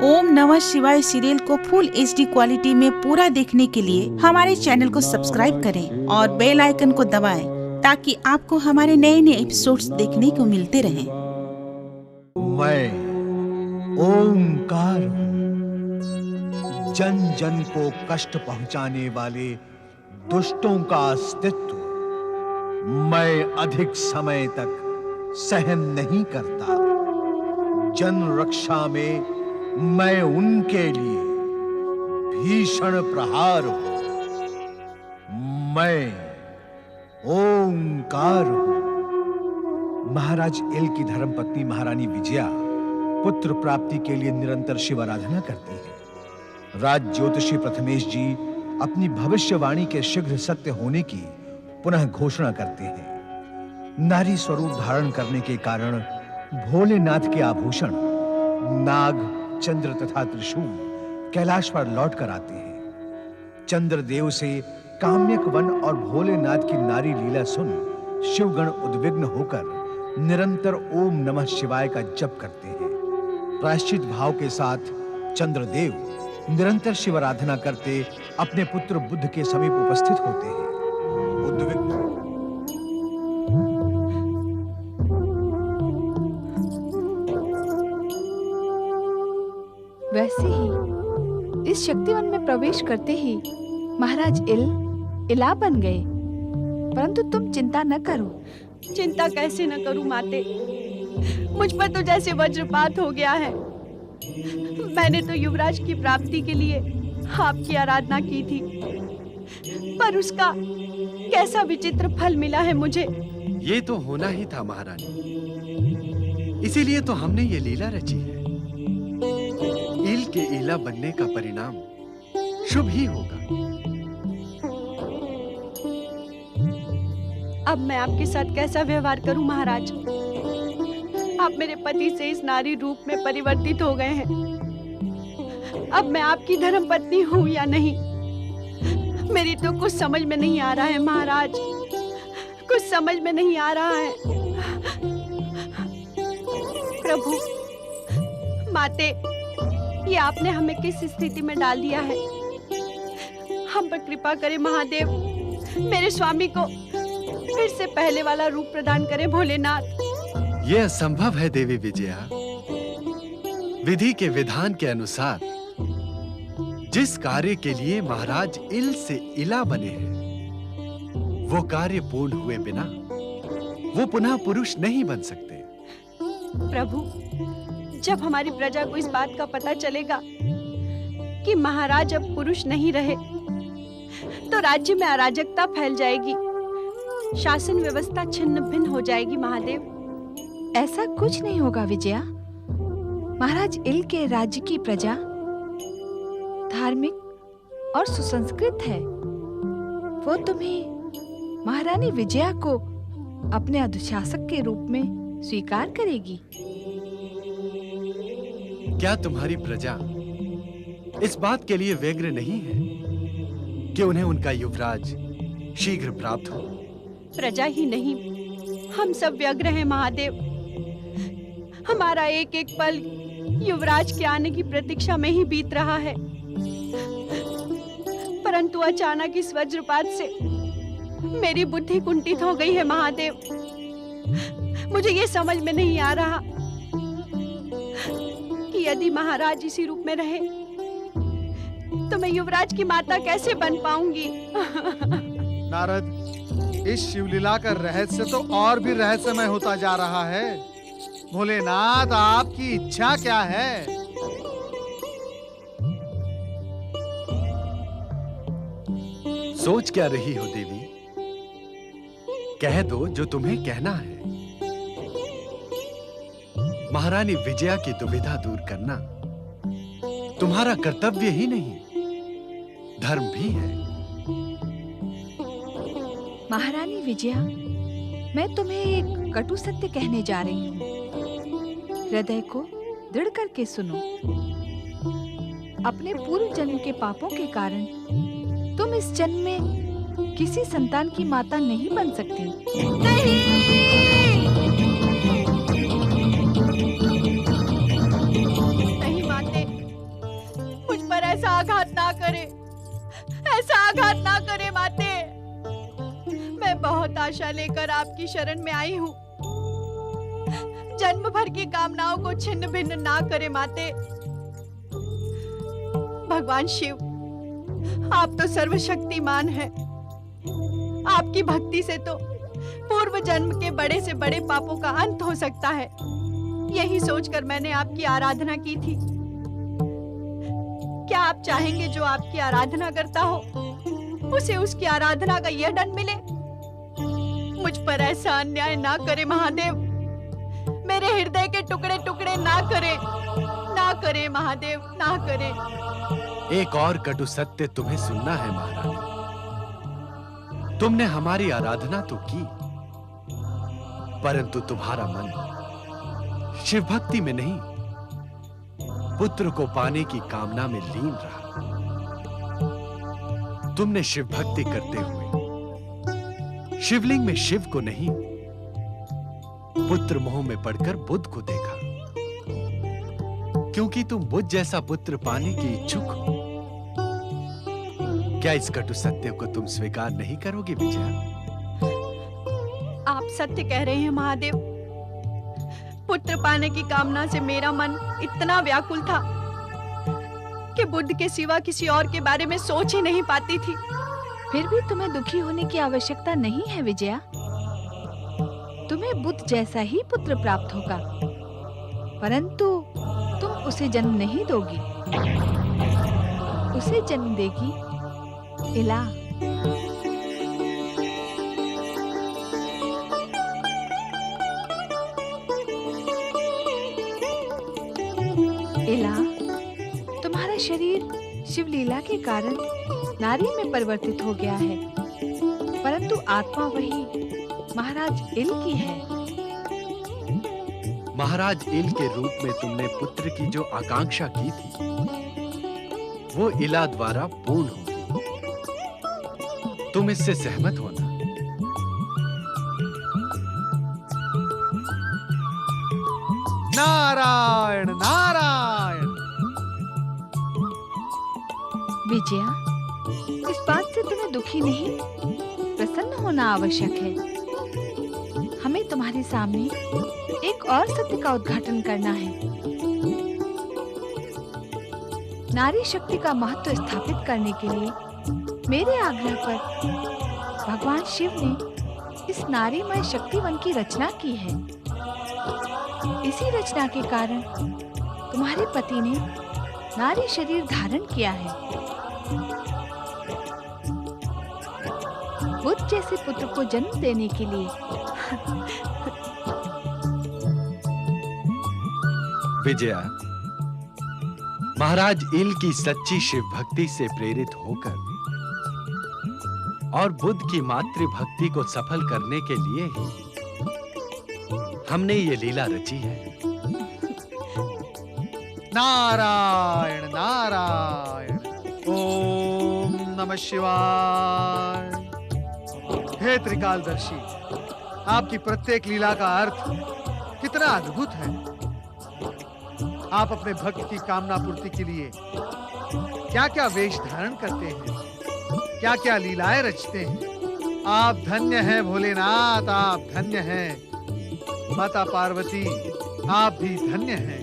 ओम नमः शिवाय सीरियल को फुल HD क्वालिटी में पूरा देखने के लिए हमारे चैनल को सब्सक्राइब करें और बेल आइकन को दबाएं ताकि आपको हमारे नए नए एपिसोड्स देखने को मिलते रहें। मैं ओंकार जन जन को कष्ट पहुंचाने वाले दुष्टों का अस्तित्व मैं अधिक समय तक सहन नहीं करता। जन रक्षा में मैं उनके लिए भीषण प्रहार हूं। मैं ओंकार हूं। महाराज इल की धर्मपत्नी महारानी विजया पुत्र प्राप्ति के लिए निरंतर शिव आराधना करती है। राज ज्योतिषी प्रथमेश जी अपनी भविष्यवाणी के शीघ्र सत्य होने की पुनः घोषणा करते हैं। नारी स्वरूप धारण करने के कारण भोलेनाथ के आभूषण नाग, चंद्र तथा त्रिशूल कैलाश पर लौट कर आते हैं। चंद्रदेव से काम्यक वन और भोलेनाथ की नारी लीला सुन शिवगण उद्विग्न होकर निरंतर ओम नमः शिवाय का जप करते हैं। प्रायश्चित भाव के साथ चंद्रदेव निरंतर शिव आराधना करते अपने पुत्र बुद्ध के समीप उपस्थित होते हैं। उद्विग्न वैसे ही इस शक्तिवन में प्रवेश करते ही महाराज इला बन गए। परंतु तुम चिंता न करो। चिंता कैसे न करूं माते, मुझ पर तो जैसे वज्रपात हो गया है। मैंने तो युवराज की प्राप्ति के लिए आपकी आराधना की थी, पर उसका कैसा विचित्र फल मिला है मुझे। ये तो होना ही था महारानी, इसीलिए तो हमने ये लीला रची है। ईल के ईला बनने का परिणाम शुभ ही होगा। अब मैं आपके साथ कैसा व्यवहार करूं महाराज? आप मेरे पति से इस नारी रूप में परिवर्तित हो गए हैं। अब मैं आपकी धर्मपत्नी हूं या नहीं, मेरी तो कुछ समझ में नहीं आ रहा है महाराज, कुछ समझ में नहीं आ रहा है। प्रभु, माते, ये आपने हमें किस स्थिति में डाल दिया है? हम पर कृपा करें महादेव, मेरे स्वामी को फिर से पहले वाला रूप प्रदान करें भोलेनाथ। यह असंभव है देवी विजया। विधि के विधान के अनुसार जिस कार्य के लिए महाराज इल से इला बने हैं, वो कार्य पूर्ण हुए बिना वो पुनः पुरुष नहीं बन सकते। प्रभु, जब हमारी प्रजा को इस बात का पता चलेगा कि महाराज अब पुरुष नहीं रहे, तो राज्य में अराजकता फैल जाएगी, शासन व्यवस्था छिन्न भिन्न हो जाएगी महादेव। ऐसा कुछ नहीं होगा विजया। महाराज इल के राज्य की प्रजा धार्मिक और सुसंस्कृत है। वो तुम्हें महारानी विजया को अपने अनुशासक के रूप में स्वीकार करेगी। क्या तुम्हारी प्रजा इस बात के लिए व्यग्र नहीं है कि उन्हें उनका युवराज शीघ्र प्राप्त हो? प्रजा ही नहीं, हम सब व्यग्र हैं महादेव। हमारा एक एक पल युवराज के आने की प्रतीक्षा में ही बीत रहा है, परंतु अचानक इस वज्रपात से मेरी बुद्धि कुंठित हो गई है महादेव। मुझे ये समझ में नहीं आ रहा कि यदि महाराज इसी रूप में रहे तो मैं युवराज की माता कैसे बन पाऊंगी? नारद, इस शिवलीला का रहस्य तो और भी रहस्यमय होता जा रहा है। भोलेनाथ, आपकी इच्छा क्या है? सोच क्या रही हो देवी? कह दो जो तुम्हें कहना है। महारानी विजया की दुविधा दूर करना तुम्हारा कर्तव्य ही नहीं, धर्म भी है। महारानी विजया, मैं तुम्हें एक कटु सत्य कहने जा रही हूँ। हृदय को दृढ़ करके सुनो। अपने पूर्व जन्म के पापों के कारण तुम इस जन्म में किसी संतान की माता नहीं बन सकती। नहीं! नहीं माते, ऐसा आघात ना करे, ऐसा आघात ना करे माते। मैं बहुत आशा लेकर आपकी शरण में आई हूँ। जन्म भर की कामनाओं को छिन्न भिन्न ना करे माते। भगवान शिव, आप तो सर्वशक्तिमान हैं। आपकी भक्ति से तो पूर्व जन्म के बड़े से बड़े पापों का अंत हो सकता है। यही सोचकर मैंने आपकी आराधना की थी। क्या आप चाहेंगे जो आपकी आराधना करता हो उसे उसकी आराधना का यह दंड मिले? मुझ पर ऐसा अन्याय ना करे महादेव। मेरे हृदय के टुकड़े टुकड़े ना करे, ना करे महादेव, ना करे। एक और कटु सत्य तुम्हें सुनना है महारानी। तुमने हमारी आराधना तो की, परंतु तुम्हारा मन शिव भक्ति में नहीं, पुत्र को पाने की कामना में लीन रहा। तुमने शिव भक्ति करते हुए शिवलिंग में शिव को नहीं, पुत्र मोह में पड़कर बुद्ध को देखा। क्योंकि तुम बुद्ध जैसा पुत्र पाने की इच्छुक हो। क्या इस कटु सत्य को तुम स्वीकार नहीं करोगे विजया? आप सत्य कह रहे हैं महादेव। पुत्र पाने की कामना से मेरा मन इतना व्याकुल था कि बुद्ध के सिवा किसी और के बारे में सोच ही नहीं पाती थी। फिर भी तुम्हें दुखी होने की आवश्यकता नहीं है विजया। तुम्हें बुद्ध जैसा ही पुत्र प्राप्त होगा, परंतु तुम उसे जन्म नहीं दोगी। उसे जन्म देगी इला। इला, तुम्हारा शरीर शिवलीला के कारण नारी में परिवर्तित हो गया है, परंतु आत्मा वही महाराज इल की है। महाराज इल के रूप में तुमने पुत्र की जो आकांक्षा की थी, वो इला द्वारा पूर्ण होगी। तुम इससे सहमत हो ना? नारायण नारायण। विजया, इस बात से तुम्हें दुखी नहीं, प्रसन्न होना आवश्यक है। हमें तुम्हारे सामने एक और सत्य का उद्घाटन करना है। नारी शक्ति का महत्व स्थापित करने के लिए मेरे आग्रह पर भगवान शिव ने इस नारीमय शक्तिवन की रचना की है। इसी रचना के कारण तुम्हारे पति ने नारी शरीर धारण किया है। बुद्ध जैसे पुत्र को जन्म देने के लिए विजया, महाराज इल की सच्ची शिव भक्ति से प्रेरित होकर और बुद्ध की मातृ भक्ति को सफल करने के लिए ही हमने ये लीला रची है। नारायण नारायण। ओम नमः शिवाय। हे त्रिकालदर्शी, आपकी प्रत्येक लीला का अर्थ कितना अद्भुत है। आप अपने भक्त की कामना पूर्ति के लिए क्या क्या वेश धारण करते हैं, क्या क्या लीलाएं रचते हैं। आप धन्य हैं भोलेनाथ, आप धन्य हैं। माता पार्वती, आप भी धन्य हैं।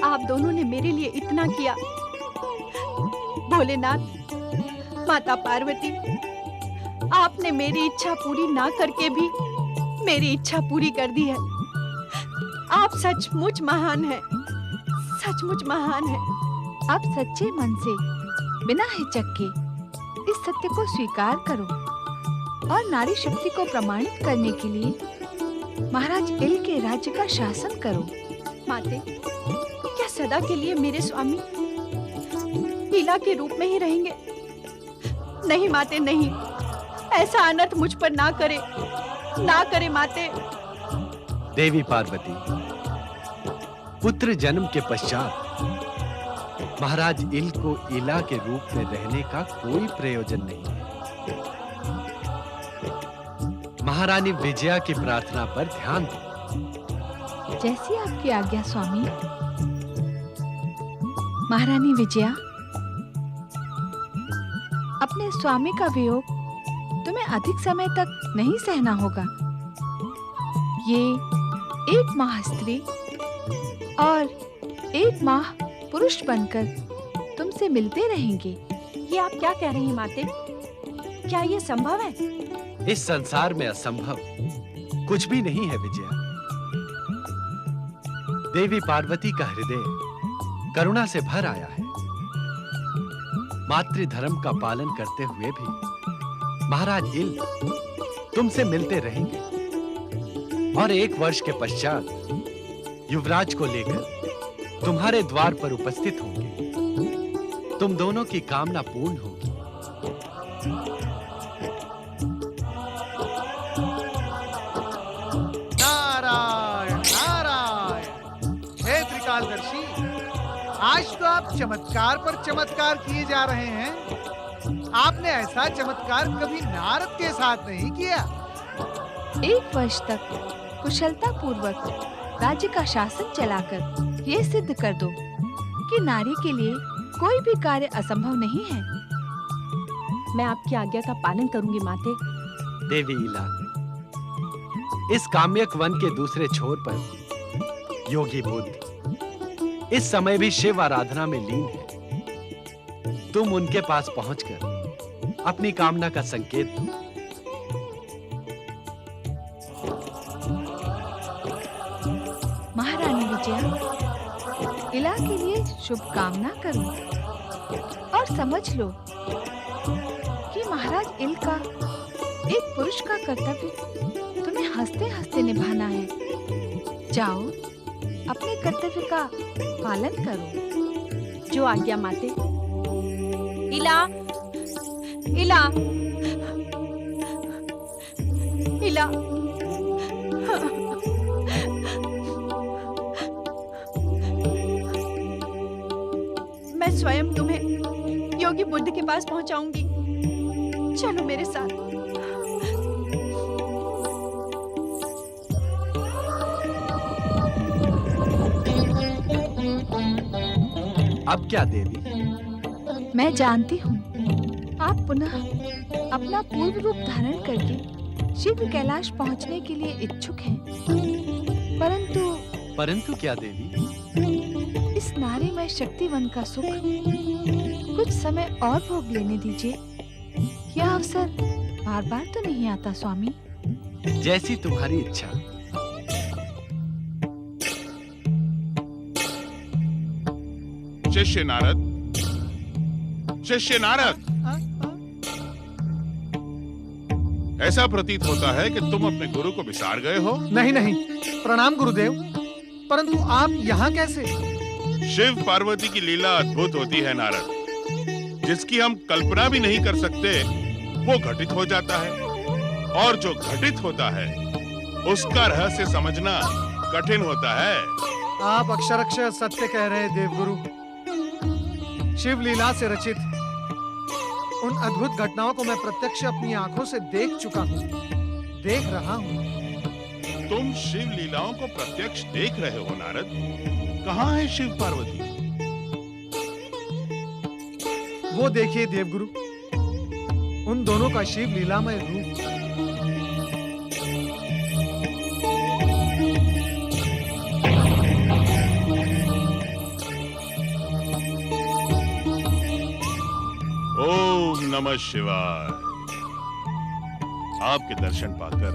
आप दोनों ने मेरे लिए इतना किया। भोलेनाथ, माता पार्वती, आपने मेरी इच्छा पूरी ना करके भी मेरी इच्छा पूरी कर दी है। आप सचमुच महान हैं, सचमुच महान हैं। अब सच्चे मन से बिना हिचक के इस सत्य को स्वीकार करो और नारी शक्ति को प्रमाणित करने के लिए महाराज इल के राज्य का शासन करो। माते, क्या सदा के लिए मेरे स्वामी लीला के रूप में ही रहेंगे? नहीं माते, नहीं। ऐसा अनर्थ मुझ पर ना करे, ना करे माते। देवी पार्वती, पुत्र जन्म के पश्चात महाराज इल को इला के रूप में रहने का कोई प्रयोजन नहीं है। महारानी विजया की प्रार्थना पर ध्यान दो। जैसी आपकी आज्ञा स्वामी। महारानी विजया, अपने स्वामी का वियोग तुम्हें अधिक समय तक नहीं सहना होगा। ये 1 माह स्त्री और 1 माह पुरुष बनकर तुमसे मिलते रहेंगे। ये आप क्या कह रही हैं माते? क्या ये संभव है? इस संसार में असंभव कुछ भी नहीं है विजया। देवी पार्वती का हृदय करुणा से भर आया है। मातृ धर्म का पालन करते हुए भी महाराज इल तुमसे मिलते रहेंगे और 1 वर्ष के पश्चात युवराज को लेकर तुम्हारे द्वार पर उपस्थित होंगे। तुम दोनों की कामना पूर्ण होगी। नारायण नारायण। हे त्रिकालदर्शी, आज तो आप चमत्कार पर चमत्कार किए जा रहे हैं। आपने ऐसा चमत्कार कभी नारद के साथ नहीं किया। 1 वर्ष तक कुशलता पूर्वक राज्य का शासन चलाकर ये सिद्ध कर दो कि नारी के लिए कोई भी कार्य असंभव नहीं है। मैं आपकी आज्ञा का पालन करूंगी माते। देवी इला, इस काम्यक वन के दूसरे छोर पर योगी बुद्ध इस समय भी शिव आराधना में लीन है। तुम उनके पास पहुंचकर अपनी कामना का संकेत दो। महारानी विजया, इला के लिए शुभकामना करो और समझ लो कि महाराज इल का एक पुरुष का कर्तव्य तुम्हें हंसते हंसते निभाना है। जाओ, अपने कर्तव्य का पालन करो। जो आज्ञा माते। इला, इला, इला। मैं स्वयं तुम्हें योगी बुद्ध के पास पहुंचाऊंगी। चलो मेरे साथ। अब क्या देवी? मैं जानती हूँ आप पुनः अपना पूर्व रूप धारण करके शीघ्र कैलाश पहुँचने के लिए इच्छुक हैं। परंतु क्या देवी? इस नारीमय शक्तिवन का सुख कुछ समय और भोग लेने दीजिए। यह अवसर बार बार तो नहीं आता स्वामी। जैसी तुम्हारी इच्छा। शिष्य नारद, शिष्य नारद, ऐसा प्रतीत होता है कि तुम अपने गुरु को विसार गए हो। नहीं नहीं, प्रणाम गुरुदेव। परंतु आप यहाँ कैसे? शिव पार्वती की लीला अद्भुत होती है नारद। जिसकी हम कल्पना भी नहीं कर सकते वो घटित हो जाता है, और जो घटित होता है उसका रहस्य समझना कठिन होता है। आप अक्षरशः सत्य कह रहे हैं देवगुरु। शिव लीला से रचित उन अद्भुत घटनाओं को मैं प्रत्यक्ष अपनी आंखों से देख चुका हूँ, देख रहा हूँ। तुम शिव लीलाओं को प्रत्यक्ष देख रहे हो नारद। कहाँ है शिव पार्वती? वो देखिए देवगुरु, उन दोनों का शिव लीलामय रूप। ओम नमः शिवाय। आपके दर्शन पाकर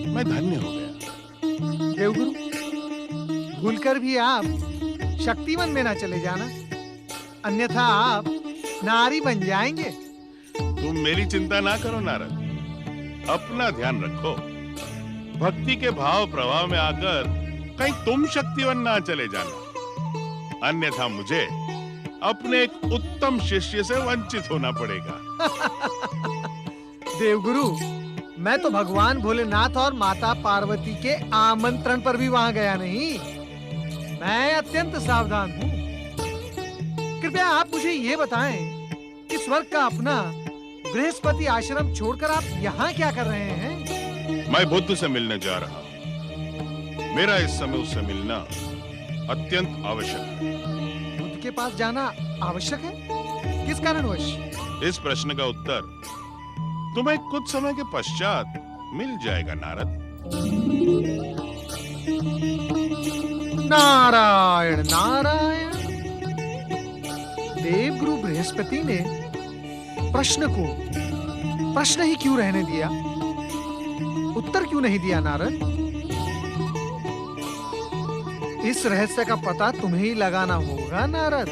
मैं धन्य हो गया। देवगुरु, भूलकर भी आप शक्तिवन में ना चले जाना, अन्यथा आप नारी बन जाएंगे। तुम मेरी चिंता ना करो नारद, अपना ध्यान रखो। भक्ति के भाव प्रभाव में आकर कहीं तुम शक्तिवन ना चले जाना, अन्यथा मुझे अपने एक उत्तम शिष्य से वंचित होना पड़ेगा। देवगुरु, मैं तो भगवान भोलेनाथ और माता पार्वती के आमंत्रण पर भी वहां गया नहीं। मैं अत्यंत सावधान हूँ। कृपया आप मुझे ये बताएं कि स्वर्ग का अपना बृहस्पति आश्रम छोड़कर आप यहाँ क्या कर रहे हैं? मैं बुद्ध से मिलने जा रहा हूँ। मेरा इस समय उससे मिलना अत्यंत आवश्यक है। बुद्ध के पास जाना आवश्यक है? किस कारणवश? इस प्रश्न का उत्तर तुम्हें कुछ समय के पश्चात मिल जाएगा नारद। नारायण नारायण। देवगुरु बृहस्पति ने प्रश्न को प्रश्न ही क्यों रहने दिया? उत्तर क्यों नहीं दिया नारद? इस रहस्य का पता तुम्हें ही लगाना होगा नारद।